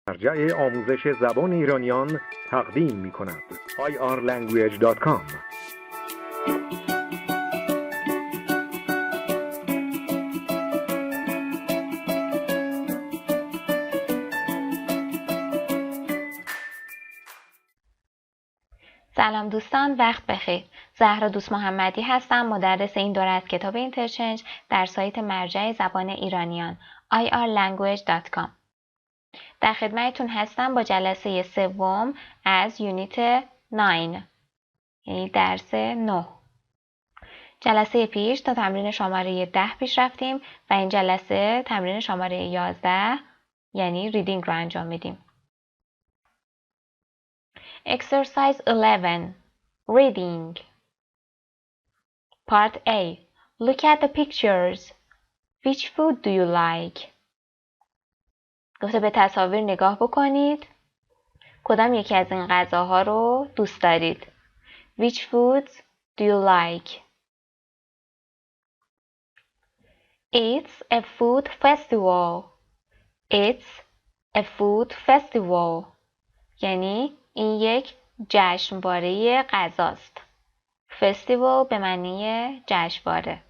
مرجع آموزش زبان ایرانیان تقدیم می کند. irlanguage.com. سلام دوستان، وقت بخیر. زهرا دوست محمدی هستم، مدرس این دوره از کتاب انترچنج در سایت مرجع زبان ایرانیان irlanguage.com. در خدمتتون هستم با جلسه سوم از یونیت 9، یعنی درس 9. جلسه پیش تا تمرین شماره 10 پیش رفتیم و این جلسه تمرین شماره 11 یعنی ریدینگ رو انجام میدیم. Exercise 11. Reading. Part A. Look at the pictures. Which food do you like? گفته به تصاویر نگاه بکنید. کدام یکی از این غذاها رو دوست دارید؟ Which foods do you like? It's a food festival. It's a food festival. یعنی این یک جشنواره غذاست. Festival به معنی جشنواره.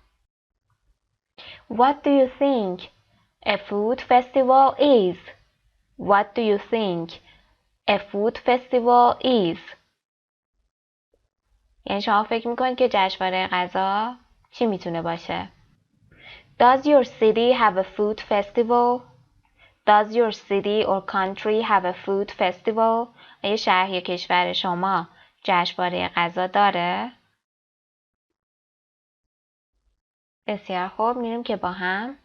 What do you think a food festival is? What do you think a food festival is? یعنی شما فکر میکنید که جشنواره غذا چی میتونه باشه؟ Does your city have a food festival? Does your city or country have a food festival? آیا شهر یا کشور شما جشنواره غذا داره؟ بسیار خوب، میریم که با هم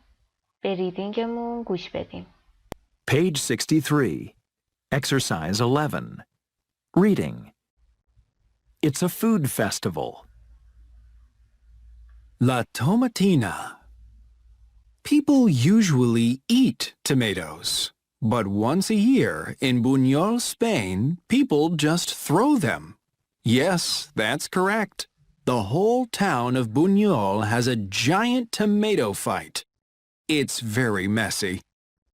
به ریدینگمون گوش بدیم. Page 63. Exercise 11. Reading. It's a food festival. La tomatina. People usually eat tomatoes, but once a year in Buñol, Spain, people just throw them. Yes, that's correct. The whole town of Buñol has a giant tomato fight. It's very messy.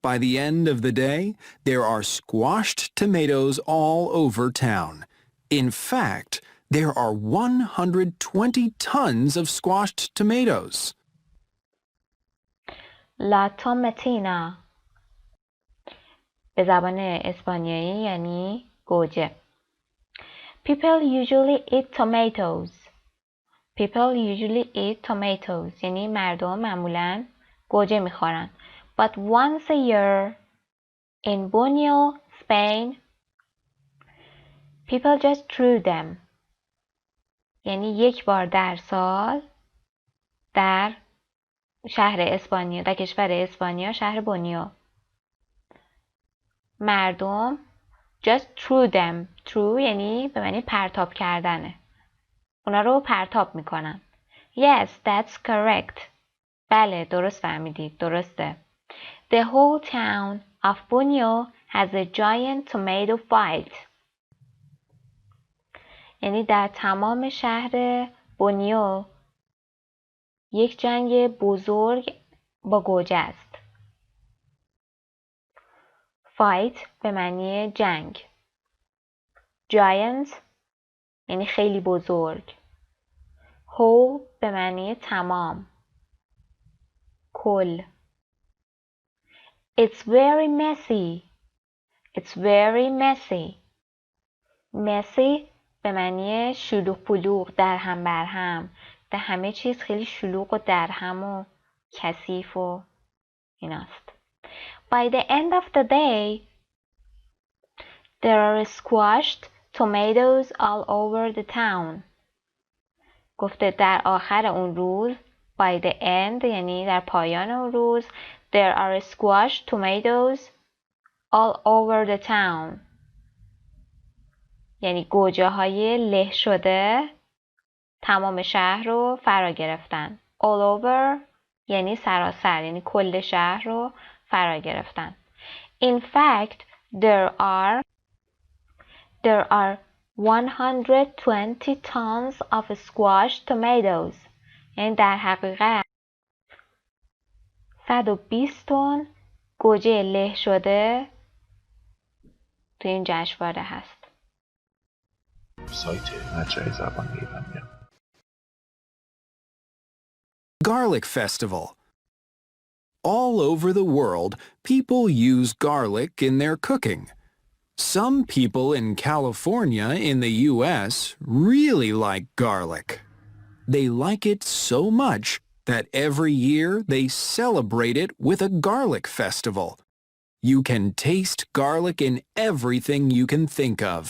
By the end of the day, there are squashed tomatoes all over town. In fact, there are 120 tons of squashed tomatoes. La tomatina به زبان اسپانیایی یعنی گوجه. People usually eat tomatoes. People usually eat tomatoes یعنی مردم معمولاً گوجه میخورن. But once a year in Buñol, Spain, people just threw them. یعنی یک بار در سال در شهر اسپانیا، در کشور اسپانیا، شهر بونیو، مردم just threw them. threw یعنی به معنی پرتاب کردنه. اونا رو پرتاب میکنن. Yes, that's correct. بله، درست فهمیدید. درسته. The whole town of Buñol has a giant tomato fight. یعنی در تمام شهر بونیو یک جنگ بزرگ با گوجه است. Fight به معنی جنگ. Giant یعنی خیلی بزرگ. Whole به معنی تمام، کل. It's very messy. It's very messy. Messy به معنی شلوغ پلوغ، در هم بر هم. ده همه چیز خیلی شلوغ و در هم و کثیف و ایناست. By the end of the day, there are squashed tomatoes all over the town. گفته در آخر اون روز، by the end یعنی در پایان اون روز، there are squashed tomatoes all over the town. یعنی گوجه های له شده تمام شهر رو فرا گرفتن. all over یعنی سراسر، یعنی کل شهر رو فرا گرفتن. In fact, there are 120 tons of squashed tomatoes. یعنی در حقیقت 120 تن گوجه له شده توی این جشنواره هست. سایت مجرای زبان ایرانی. Garlic Festival. All over the world, people use garlic in their cooking. Some people in California in the US really like garlic. They like it so much that every year they celebrate it with a garlic festival. You can taste garlic in everything you can think of.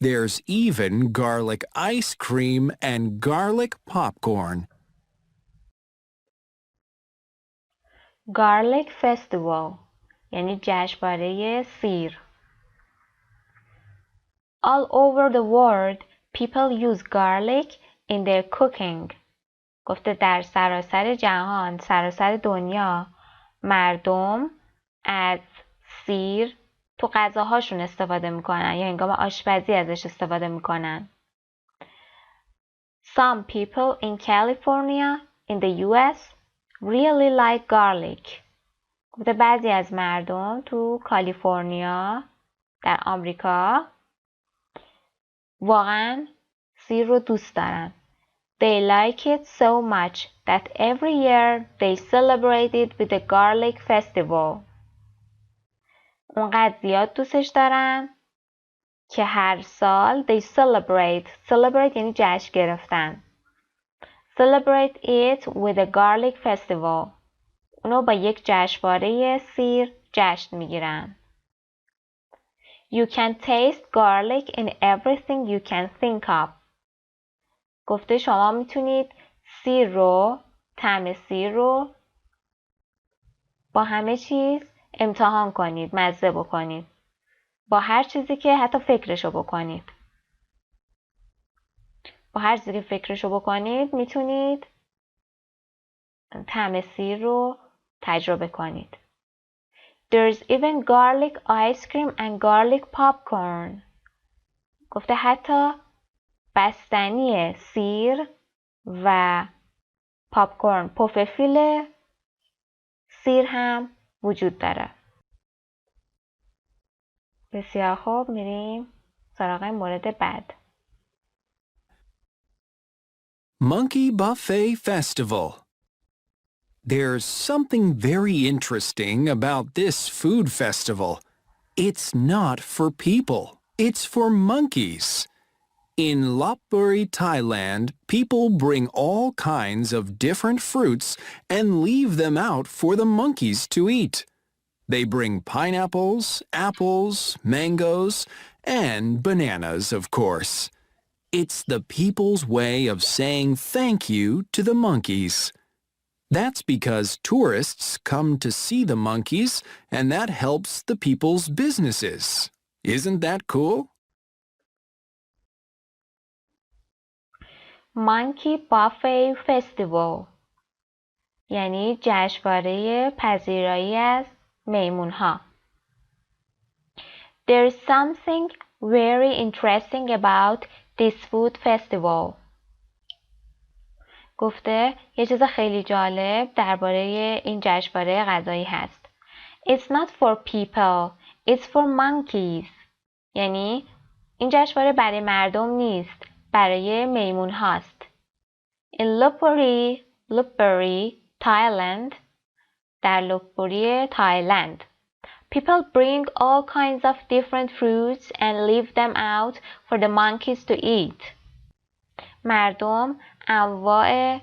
There's even garlic ice cream and garlic popcorn. Garlic Festival یعنی جشنواره سیر. All over the world, people use garlic in their cooking. گفته در سراسر جهان، سراسر دنیا، مردم از سیر تو غذاهاشون استفاده میکنن یا هنگام آشپزی ازش استفاده میکنن. Some people in California in the US really like garlic. گفته بعضی از مردم تو کالیفرنیا در آمریکا واقعا سیر رو دوست دارن. They like it so much that every year they celebrate it with a garlic festival. اونقدر زیاد دوستش دارن که هر سال they celebrate یعنی جشن گرفتن. Celebrate it with a garlic festival. اونو با یک جشنواره سیر جشن میگیرن. You can taste garlic in everything you can think of. گفته شما میتونید طعم سیر رو با همه چیز امتحان کنید، مزه بکنید. با هر چیزی که حتی فکرشو بکنید. با هر چیزی که فکرشو بکنید میتونید طعم سیر رو تجربه کنید. There's even garlic ice cream and garlic popcorn. گفته حتی بستنی سیر و پاپکورن، پف‌فیل سیر هم وجود داره. بسیار خوب، میریم سراغ مورد بعد. Monkey Buffet Festival. There's something very interesting about this food festival. It's not for people. It's for monkeys. In Lopburi, Thailand, people bring all kinds of different fruits and leave them out for the monkeys to eat. They bring pineapples, apples, mangoes, and bananas, of course. It's the people's way of saying thank you to the monkeys. That's because tourists come to see the monkeys, and that helps the people's businesses. Isn't that cool? Monkey Buffet Festival یعنی جشنواره پذیرایی از میمون‌ها. There's something very interesting about this food festival. گفته یه چیز خیلی جالب درباره این جشنواره غذایی هست. It's not for people, it's for monkeys. یعنی این جشنواره برای مردم نیست، برای میمون هاست. In Lopburi, Thailand. در لوپبوری تایلند. People bring all kinds of different fruits and leave them out for the monkeys to eat. مردم انواع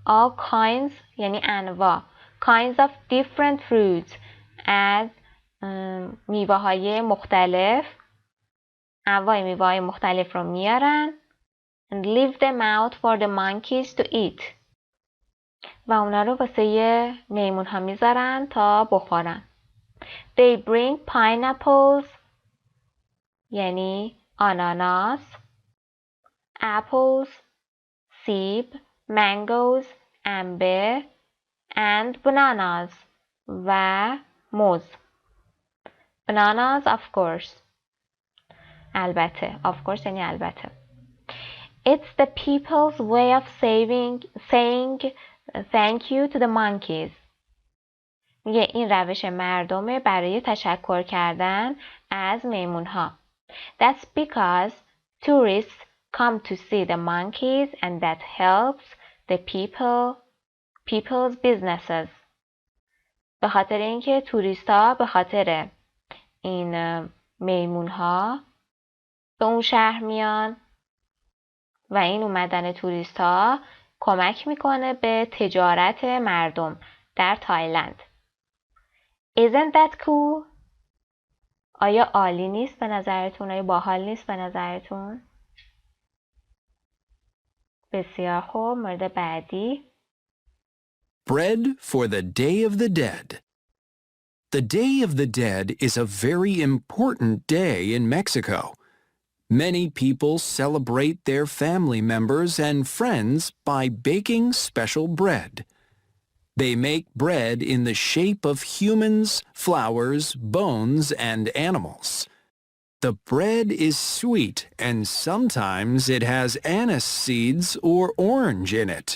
all kinds یعنی انواع kinds of different fruits از میوه های مختلف انواع میوه های مختلف رو میارن and leave them out for the monkeys to eat و اونا رو واسه میمون ها میذارن تا بخورن. They bring pineapples یعنی آناناس apples سیب mangoes انبه and bananas و موز. Bananas of course البته of course یعنی البته. It's the people's way of saying thank you to the monkeys. میگه این روش مردمه برای تشکر کردن از میمونها. That's because tourists come to see the monkeys and that helps the people's businesses. به خاطر اینکه توریست‌ها به خاطر این میمون‌ها به اون شهر میان و این اومدن توریست‌ها کمک میکنه به تجارت مردم در تایلند. Isn't that cool؟ آیا عالی نیست به نظرتون؟ آیا باحال نیست به نظرتون؟ بسیار خوب. مورد بعدی. Bread for the Day of the Dead. The Day of the Dead is a very important day in Mexico. Many people celebrate their family members and friends by baking special bread. They make bread in the shape of humans, flowers, bones, and animals. The bread is sweet and sometimes it has anise seeds or orange in it.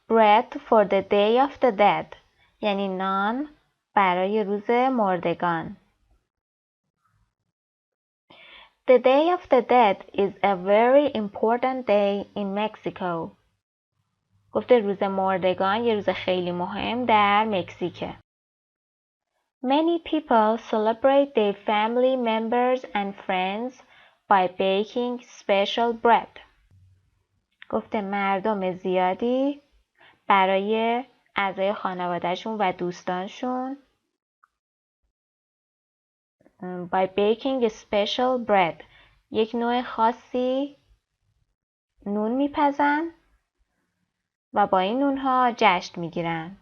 Bread for the Day of the Dead یعنی نان برای روز مردگان. The Day of the Dead is a very important day in Mexico. گفته روز مردگان یه روز خیلی مهم در مکزیکه. Many people celebrate their family members and friends by baking special bread. گفته مردم زیادی برای اعضای خانوادهشون و دوستانشون by baking a special bread یک نوع خاصی نون میپزن و با این نونها جشن میگیرن.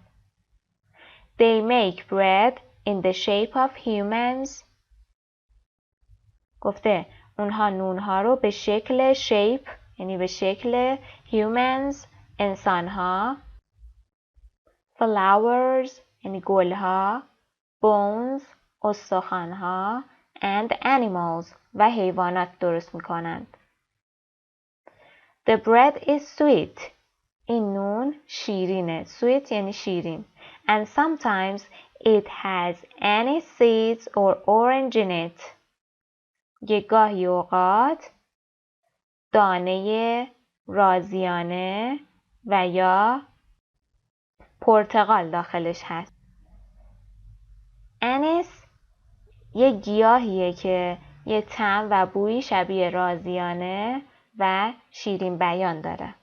They make bread in the shape of humans. گفته اونها نونها رو به شکل shape یعنی به شکل humans انسانها، flowers یعنی گلها، bones استخوانها and animals و حیوانات درست میکنند. The bread is sweet. این نون شیرینه. Sweet یعنی شیرین. And sometimes it has anise seeds or orange in it. یه گاهی اوقات دانه رازیانه و یا پرتقال داخلش هست. انیس یه گیاهیه که یه طعم و بویی شبیه رازیانه و شیرین بیان داره.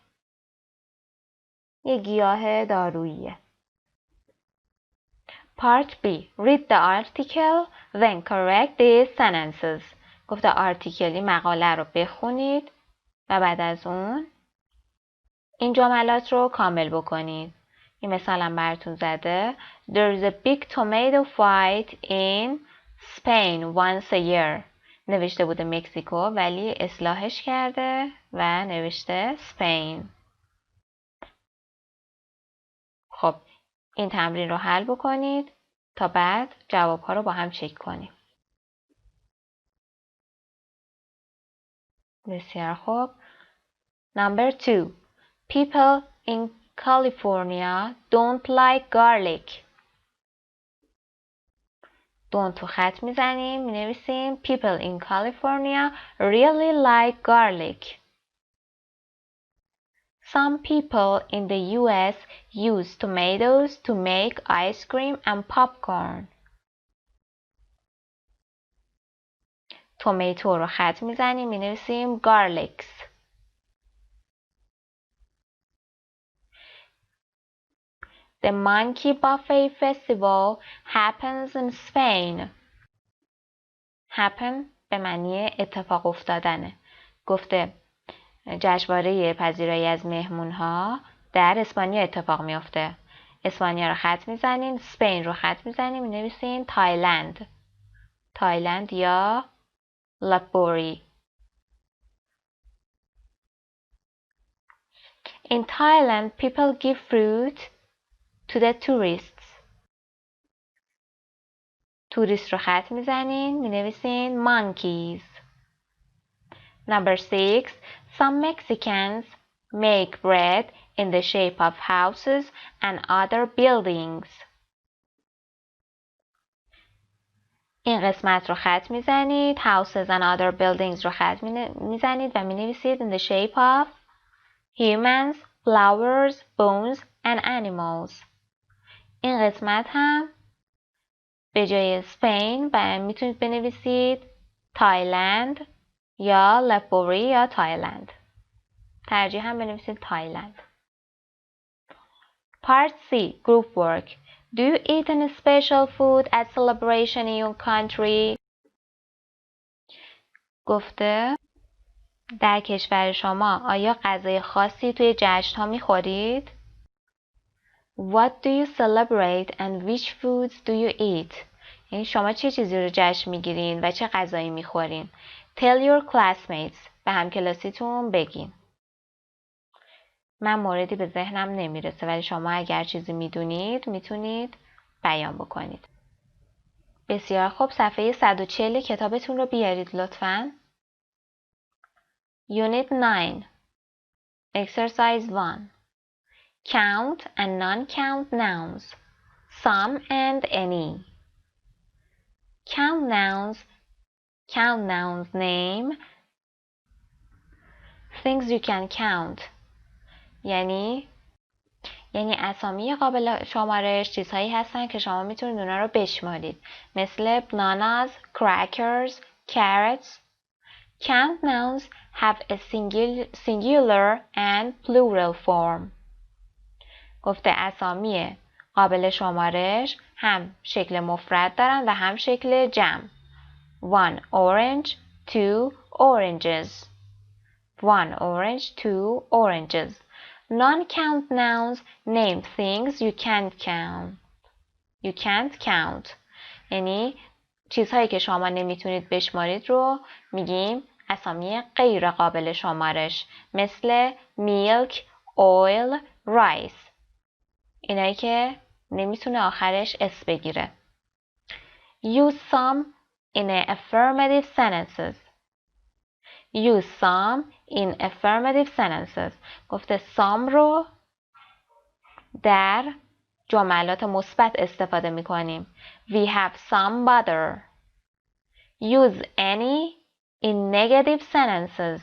یه گیاه داروییه. Part B. Read the article, then correct these sentences. گفته آرتیکلی مقاله رو بخونید و بعد از اون این جملات رو کامل بکنید. این مثلا براتون زده. There's a big tomato fight in Spain once a year. نوشته بوده مکزیکو ولی اصلاحش کرده و نوشته Spain. خب این تمرین رو حل بکنید تا بعد جوابها رو با هم چک کنیم. بسیار خوب. Number 2. People in California don't like garlic. don't رو خط میزنیم مینویسیم People in California really like garlic. Some people in the US use tomatoes to make ice cream and popcorn. تومیتو رو خط میزنیم مینویسیم garlics. The Monkey Buffet Festival happens in Spain. Happen به معنی اتفاق افتادنه. گفته جشنواره پذیرایی از مهمونها در اسپانیا اتفاق میفته. اسپانیا رو خط میزنین، اسپین رو خط میزنین، مینویسین تایلند. تایلند یا لپوری. In Thailand, people give fruit to the tourists. توریست رو خط میزنین مینویسین monkeys. Number 6. Some Mexicans make bread in the shape of houses and other buildings. این قسمت رو خط میزنید. Houses and other buildings رو خط میزنید و مینویسید in the shape of humans, flowers, bones and animals. این قسمت هم به جای Spain میتونید بنویسید تایلند یا لپوری یا تایلند. ترجیح هم بنویسید تایلند. Part C. Group work. Do you eat any special food at celebration in your country? گفته در کشور شما آیا غذای خاصی توی جشن‌ها می‌خورید؟ What do you celebrate and which foods do you eat? یعنی شما چه چیزی رو جشن می‌گیرین و چه غذایی می‌خورین؟ Tell your classmates. به همکلاسیتون بگین. من موردی به ذهنم نمیرسه ولی شما اگر چیزی میدونید میتونید بیان بکنید. بسیار خوب، صفحه 140 کتابتون رو بیارید لطفاً. Unit 9 Exercise 1 Count and non-count nouns. Some and any. Count nouns name things you can count. یعنی اسامی قابل شمارش چیزهایی هستن که شما میتونید اونا رو بشمارید، مثل bananas, crackers, carrots. Count nouns have a singular and plural form. گفته اسامی قابل شمارش هم شکل مفرد دارن و هم شکل جمع. 1 orange, 2 oranges. 1 orange, 2 oranges. Non-count nouns name things you can't count. You can't count. یعنی چیزهایی که شما نمیتونید بشمارید رو میگیم اسامی غیر قابل شمارش، مثل milk, oil, rice. اینایی که نمیتونه آخرش اس بگیره. Use some in affirmative sentences. Use some in affirmative sentences. گفته some رو در جملات مثبت استفاده میکنیم. We have some butter. Use any in negative sentences.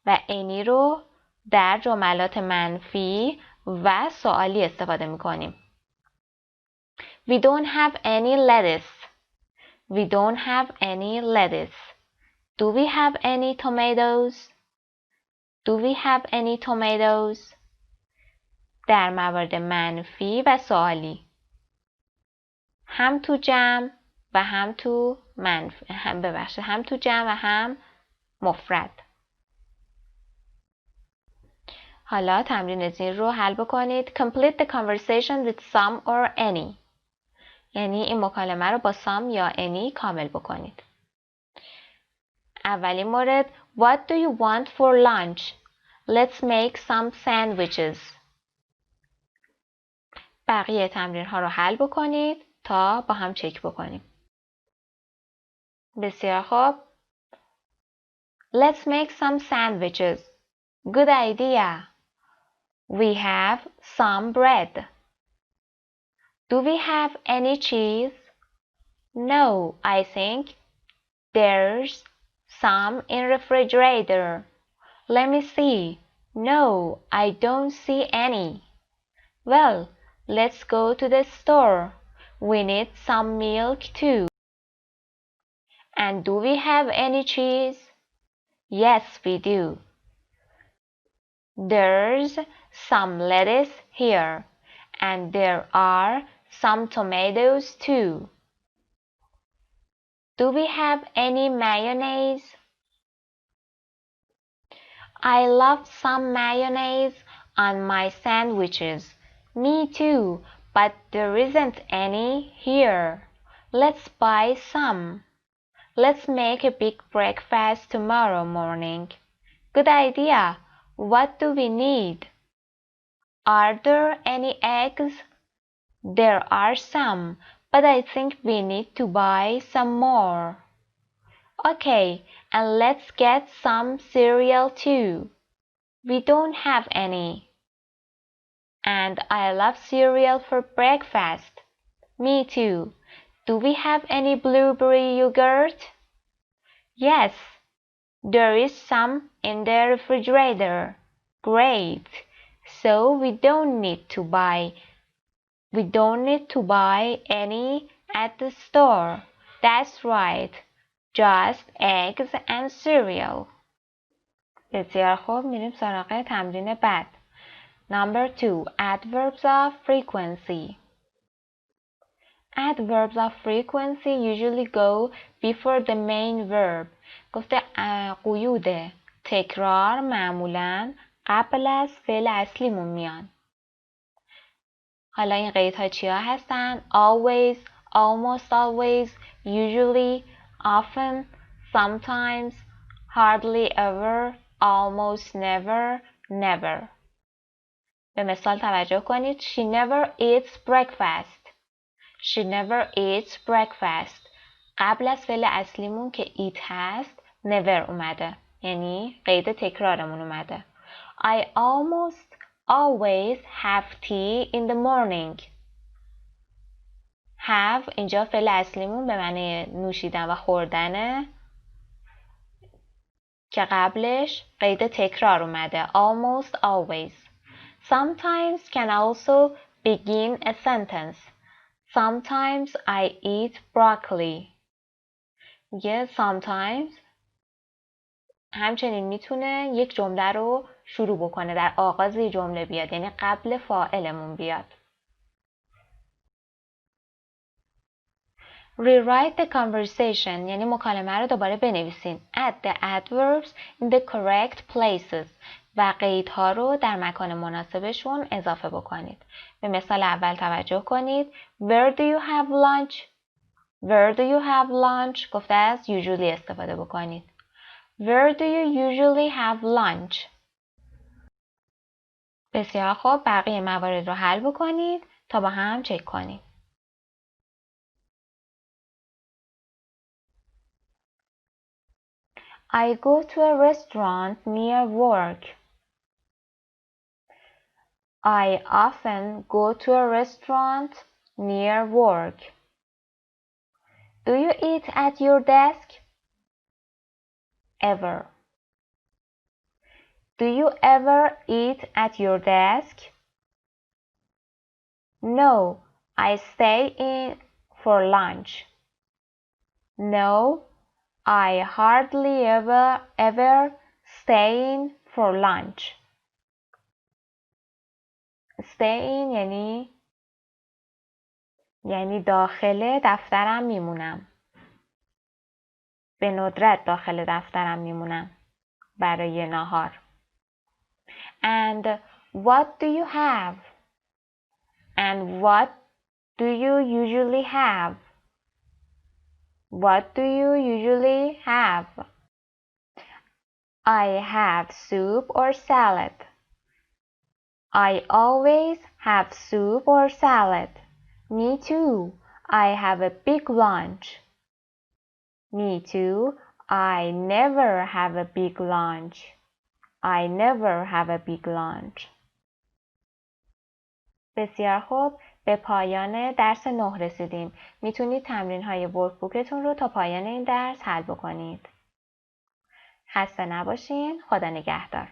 و any رو در جملات منفی و سوالی استفاده میکنیم. We don't have any lettuce. We don't have any lettuce. Do we have any tomatoes? Do we have any tomatoes? در موارد منفی و سوالی. هم تو جمع و هم تو منفی. هم تو جمع و هم مفرد. حالا تمرین زیر رو حل بکنید. Complete the conversation with some or any. یعنی این مکالمه رو با some یا any کامل بکنید. اولین مورد What do you want for lunch? Let's make some sandwiches. بقیه تمرین ها رو حل بکنید تا با هم چک بکنیم. بسیار خوب. Let's make some sandwiches. Good idea. We have some bread. Do we have any cheese? No, I think there's some in refrigerator. Let me see. No, I don't see any. Well, let's go to the store. We need some milk too. And do we have any cheese? Yes, we do. There's some lettuce here, and there are some tomatoes too. Do we have any mayonnaise? I love some mayonnaise on my sandwiches. Me too, but there isn't any here. Let's buy some. Let's make a big breakfast tomorrow morning. Good idea. What do we need? Are there any eggs? There are some, but I think we need to buy some more. Okay, and let's get some cereal too. We don't have any. And I love cereal for breakfast. Me too. Do we have any blueberry yogurt? Yes, there is some in the refrigerator. Great. So we don't need to buy any at the store. That's right. Just eggs and cereal. بسیار خوب، میریم سراغ تمرین بعد. Number 2. Adverbs of frequency. Adverbs of frequency usually go before the main verb. گفته قیود تکرار معمولاً قبل از فعل اصلیمون میان. حالا این قیدها چیا هستن؟ Always, almost always, usually, often, sometimes, hardly ever, almost never, never. به مثال توجه کنید. She never eats breakfast. She never eats breakfast. قبل از فعل اصلیمون که eat هست never اومده. یعنی قید تکرارمون اومده. I almost always have tea in the morning. have اینجا فعل اصلیمون به معنی نوشیدن و خوردنه که قبلش قید تکرار اومده. Almost always. Sometimes can also begin a sentence. Sometimes I eat broccoli. میگه sometimes همچنین میتونه یک جمله رو شروع بکنه، در آغاز یک جمله بیاد، یعنی قبل فاعلمون بیاد. Rewrite the conversation یعنی مکالمه رو دوباره بنویسین. Add the adverbs in the correct places و قیدها رو در مکان مناسبشون اضافه بکنید. به مثال اول توجه کنید. Where do you have lunch? Where do you have lunch؟ گفته از usually استفاده بکنید. Where do you usually have lunch؟ بسیار خوب، بقیه موارد رو حل بکنید تا با هم چک کنیم. I go to a restaurant near work. I often go to a restaurant near work. Do you eat at your desk? Ever. Do you ever eat at your desk? No, I stay in for lunch. No, I hardly ever stay in for lunch. Stay in یعنی داخل دفترم میمونم. به ندرت داخل دفترم میمونم برای ناهار. And what do you have? And what do you usually have? What do you usually have? I have soup or salad. I always have soup or salad. Me too. I have a big lunch. Me too. I never have a big lunch. I never have a big lunch. بسیار خوب، به پایان درس 9 رسیدیم. میتونید تمرین های ورکبوکتون رو تا پایان این درس حل بکنید. خسته نباشین. خدا نگهدار.